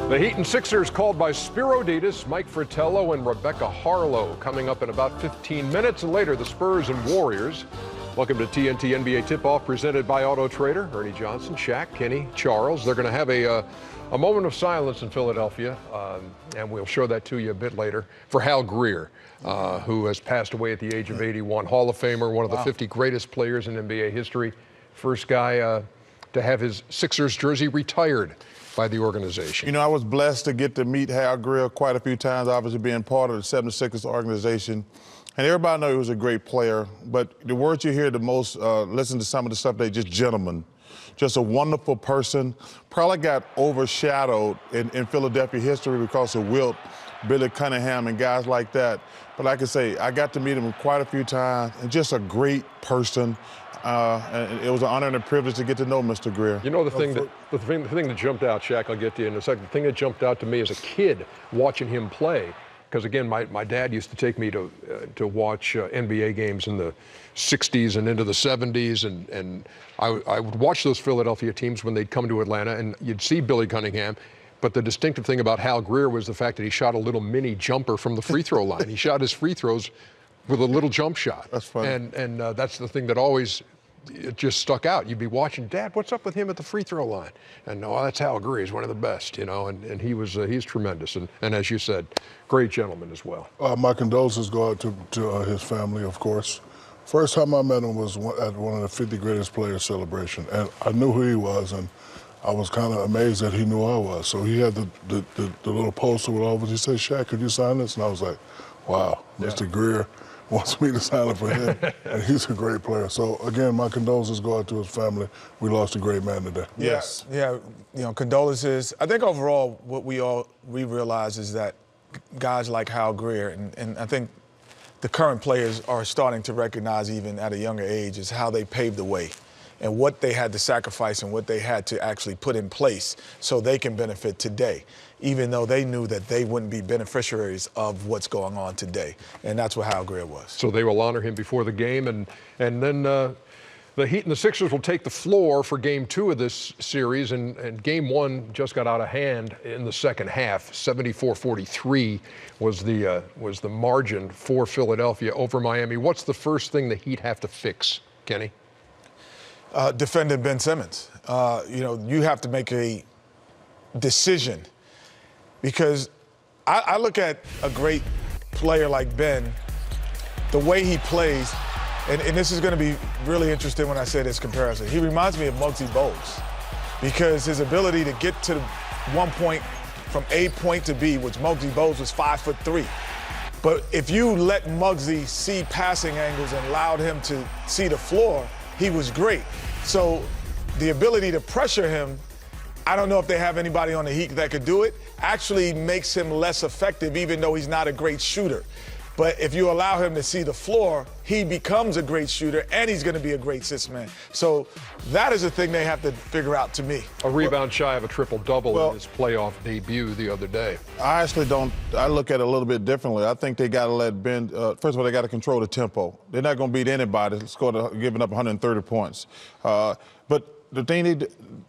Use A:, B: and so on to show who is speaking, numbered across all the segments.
A: The Heat and Sixers called by Spiro Dedes, Mike Fratello, and Rebecca Harlow coming up in about 15 minutes. And later, the Spurs and Warriors. Welcome to TNT NBA Tip-Off presented by Auto Trader. Ernie Johnson, Shaq, Kenny, Charles. They're going to have a moment of silence in Philadelphia, and we'll show that to you a bit later, for Hal Greer, who has passed away at the age of 81. Hall of Famer, one of the 50 greatest players in NBA history. First guy to have his Sixers jersey retired by the organization.
B: You know, I was blessed to get to meet Hal Greer quite a few times, obviously being part of the 76ers organization. And everybody knows he was a great player, but the words you hear the most, listen to some of the stuff, they just gentleman. Just a wonderful person. Probably got overshadowed in Philadelphia history because of Wilt, Billy Cunningham, and guys like that. But like I say, I got to meet him quite a few times, and just a great person. And it was an honor and a privilege to get to know Mr. Greer.
A: You know, the thing that jumped out, Shaq, I'll get to you in a second. The thing that jumped out to me as a kid watching him play, because again, my dad used to take me to watch NBA games in the 60s and into the 70s, and I would watch those Philadelphia teams when they'd come to Atlanta, and you'd see Billy Cunningham. But the distinctive thing about Hal Greer was the fact that he shot a little mini jumper from the free throw line. He shot his free throws with a little jump shot.
B: That's funny.
A: And that's the thing that always it just stuck out. You'd be watching, Dad, what's up with him at the free throw line? And oh, that's Hal Greer. He's one of the best, you know, and he's tremendous. And as you said, great gentleman as well.
C: My condolences go out to his family, of course. First time I met him was at one of the 50 greatest players celebration. And I knew who he was, and I was kind of amazed that he knew who I was. So he had the little poster with all of it. He said, Shaq, could you sign this? And I was like, wow, yeah. Mr. Greer wants me to sign it for him, and he's a great player. So again, my condolences go out to his family. We lost a great man today.
D: Yes. Yeah, you know, condolences. I think overall what we realize is that guys like Hal Greer, and I think the current players are starting to recognize even at a younger age, is how they paved the way and what they had to sacrifice and what they had to actually put in place so they can benefit today, even though they knew that they wouldn't be beneficiaries of what's going on today. And that's what Hal Greer was.
A: So they will honor him before the game, and then the Heat and the Sixers will take the floor for Game 2 of this series, and Game 1 just got out of hand in the second half. 74-43 was the margin for Philadelphia over Miami. What's the first thing the Heat have to fix, Kenny?
D: Defending Ben Simmons. You know, you have to make a decision, because I look at a great player like Ben, the way he plays, and this is going to be really interesting when I say this comparison. He reminds me of Muggsy Bogues, because his ability to get to one point from A point to B, which Muggsy Bogues was 5'3". But if you let Muggsy see passing angles and allowed him to see the floor, he was great. So the ability to pressure him, I don't know if they have anybody on the Heat that could do it, actually makes him less effective, even though he's not a great shooter. But if you allow him to see the floor, he becomes a great shooter, and he's going to be a great sixth man. So that is a thing they have to figure out, to me.
A: A rebound shy of a triple-double in his playoff debut the other day.
B: I actually don't. I look at it a little bit differently. I think they got to let Ben. First of all, they got to control the tempo. They're not going to beat anybody giving up 130 points. But the thing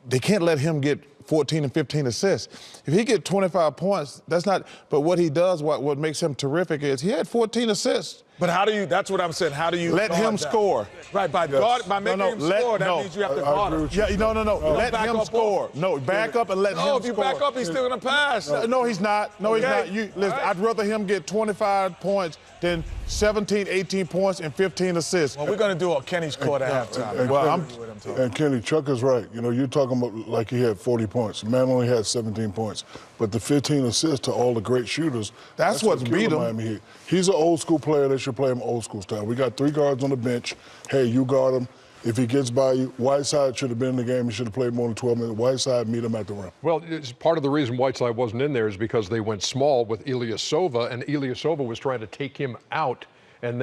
B: they can't let him get 14 and 15 assists. If he get 25 points, that's not. But what he does, what makes him terrific is he had 14 assists.
D: But how do you? That's what I'm saying. How do you
B: let him score?
D: Right, by making him score, that means you have to guard him.
B: Yeah, no. Let him score. No, back up and let him score.
D: No, if you back up, he's still gonna pass.
B: No, he's not. No, he's not. Listen, I'd rather him get 25 points than 17, 18 points and 15 assists.
D: Well, we're gonna do a Kenny's court at halftime.
C: And Kenny, Chuck is right. You know, you're talking about like he had 40 points. The man only had 17 points. But the 15 assists to all the great shooters, that's what's beat him. Miami Heat. He's an old school player. They should play him old school style. We got 3 guards on the bench. Hey, you guard him. If he gets by you, Whiteside should have been in the game. He should have played more than 12 minutes. Whiteside, meet him at the rim.
A: Well, it's part of the reason Whiteside wasn't in there is because they went small with Ilyasova, and Ilyasova was trying to take him out. And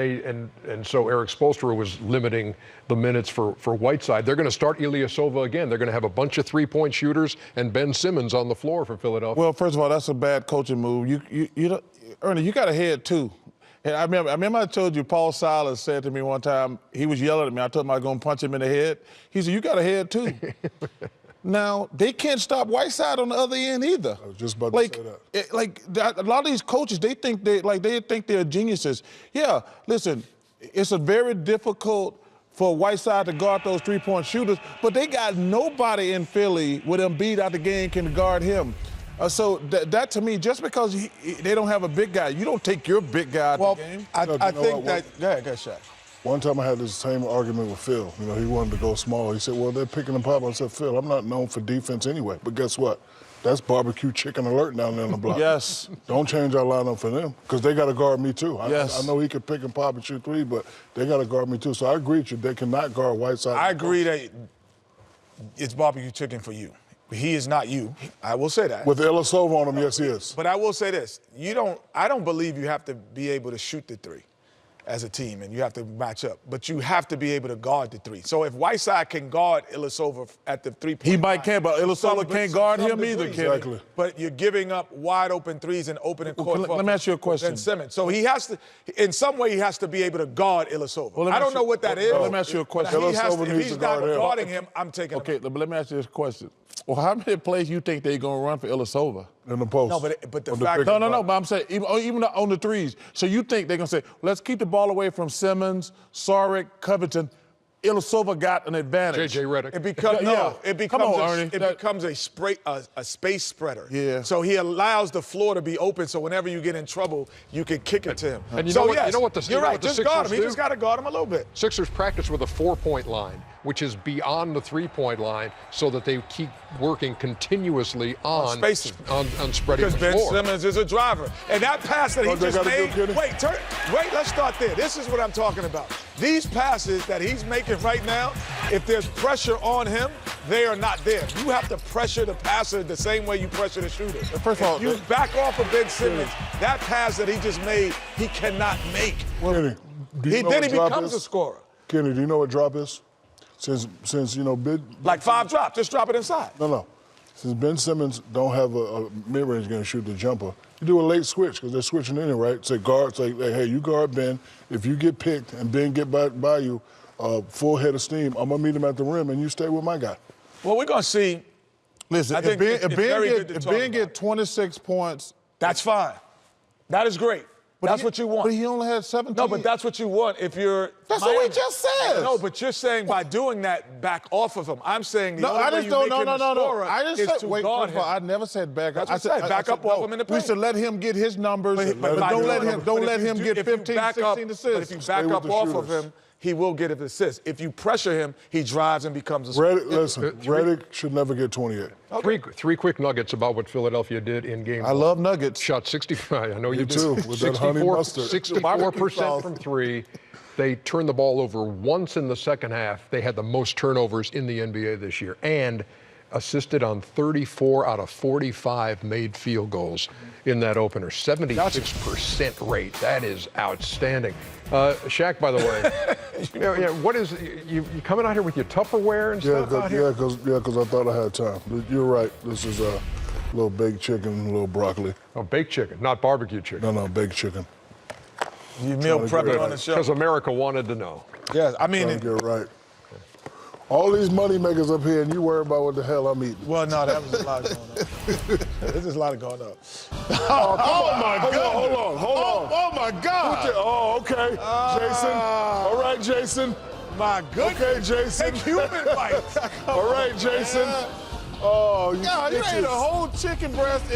A: so Eric Spoelstra was limiting the minutes for Whiteside. They're going to start Ilyasova again. They're going to have a bunch of three-point shooters and Ben Simmons on the floor for Philadelphia.
B: Well, first of all, that's a bad coaching move. Ernie, you got a head too. And I remember I told you Paul Silas said to me one time, he was yelling at me. I told him I was going to punch him in the head. He said, you got a head too. Now, they can't stop Whiteside on the other end either.
C: I was just about to say that.
B: A lot of these coaches, they think they're geniuses. Yeah, listen, it's a very difficult for Whiteside to guard those three-point shooters, but they got nobody in Philly with Embiid out the game can guard him. So that to me, just because they don't have a big guy, you don't take your big guy out the game.
D: I think that. Go ahead, Shaq.
C: One time I had this same argument with Phil. You know, he wanted to go small. He said, well, they're picking and popping. I said, Phil, I'm not known for defense anyway. But guess what? That's barbecue chicken alert down there on the block.
B: Yes.
C: Don't change our lineup for them because they got to guard me too.
B: Yes.
C: I know he could pick and pop and shoot three, but they got to guard me too. So I agree with you. They cannot guard Whiteside.
D: I agree that it's barbecue chicken for you. He is not you. I will say that.
C: With Ilyasova on him, yes, he is.
D: But I will say this. I don't believe you have to be able to shoot the three as a team, and you have to match up. But you have to be able to guard the three. So if Whiteside can guard Ilyasova at the three-point
B: He might can, but Ilyasova can't guard him either, Kenny.
C: Exactly.
D: But you're giving up wide open threes and opening court.
B: Let me ask you a question.
D: Ben Simmons. So he has to, in some way, he has to be able to guard Ilyasova.
B: Well,
D: I don't know what that is.
B: Let me ask you a question.
C: Ilyasova
D: If
C: needs
D: he's
C: to
D: not
C: guard him.
D: guarding him, I'm taking him.
B: Okay, but let me ask you this question. Well, how many plays you think they're going to run for Ilyasova?
C: In the post.
D: No, but the
C: On
D: fact.
C: pick
B: No,
C: and pop.
B: but I'm saying even on the threes. So you think they're going to say, let's keep the ball away from Simmons, Saric, Covington. Ilyasova got an advantage.
A: J.J. Redick.
D: It becomes
B: Come on, Ernie.
D: it becomes a space spreader.
B: Yeah.
D: So he allows the floor to be open. So whenever you get in trouble, you can kick it to him.
A: And
D: so
A: you know what the
D: you're right.
A: what the
D: Just guard him.
A: Sixers
D: He
A: do?
D: just got to guard him a little bit.
A: Sixers practice with a 4-point line, which is beyond the 3-point line, so that they keep working continuously on
D: spacing.
A: on spreading
D: Because
A: the
D: Ben
A: floor.
D: Simmons is a driver. And that pass that he
C: What they
D: just
C: gotta do,
D: made,
C: Kenny?
D: wait, let's start there. This is what I'm talking about. These passes that he's making right now, if there's pressure on him, they are not there. You have to pressure the passer the same way you pressure the shooter.
B: First of all,
D: If you back off of Ben Simmons, that pass that he just made, he cannot make.
C: Kenny, do you know
D: Then
C: what
D: he
C: drop
D: becomes
C: is?
D: a scorer.
C: Kenny, do you know what drop is? Since you know,
D: Like 5 drops, just drop it inside.
C: No. Since Ben Simmons don't have a mid-range going to shoot the jumper, you do a late switch because they're switching in, right? Say guard, say, hey, you guard Ben. If you get picked and Ben get by you, full head of steam, I'm going to meet him at the rim and you stay with my guy.
D: Well, we're going to see.
B: Listen,
D: I think it's very good to
B: if
D: talk
B: Ben
D: about.
B: get 26 points,
D: That's fine. That is great. That's what you want.
B: But he only had 17.
D: No, but that's what you want if you're.
B: That's what we just said.
D: No, but you're saying by doing that, back off of him. I'm saying the only way you make him a scorer
B: I just
D: is
B: said,
D: to
B: wait,
D: guard
B: first of all, I
D: him.
B: never said back up.
D: That's what I said. Back up off him in the
B: We
D: paint.
B: should let him get his numbers, but
D: by
B: don't
D: doing
B: let
D: it.
B: him get
D: If you
B: 15,
D: back up-
B: 16
D: But if
B: assists.
D: you
C: Stay
D: back
C: with
D: up
C: the
D: off of
C: shooters.
D: him, he will get an assist. If you pressure him, he drives and becomes a scorer.
C: Redick should never get 28.
A: Three quick nuggets about what Philadelphia did in game
B: I
A: one.
B: love nuggets.
A: Shot 65. I know you do.
C: too, with that honey mustard.
A: 64% from three. They turned the ball over once in the second half. They had the most turnovers in the NBA this year and assisted on 34 out of 45 made field goals in that opener. 76% rate. That is outstanding. Shaq, by the way, what is you coming out here with your Tupperware and stuff out here?
C: Because I thought I had time. You're right. This is a little baked chicken, a little broccoli.
A: Oh, baked chicken, not barbecue chicken.
C: No, baked chicken.
D: You meal prepping on the show.
A: Because America wanted to know.
D: Yeah, I mean,
C: Trying to get right. All these money makers up here, and you worry about what the hell I'm eating.
D: well, no, that was a lot going on. There's just a lot going on.
B: Oh, my God.
C: Hold on.
B: Oh, my God.
C: Oh, okay. Jason. All right, Jason.
D: My goodness.
C: Okay, Jason.
D: Take human bites.
C: All right, Jason. Oh, you
B: God, you ate
C: bitches.
B: a whole chicken breast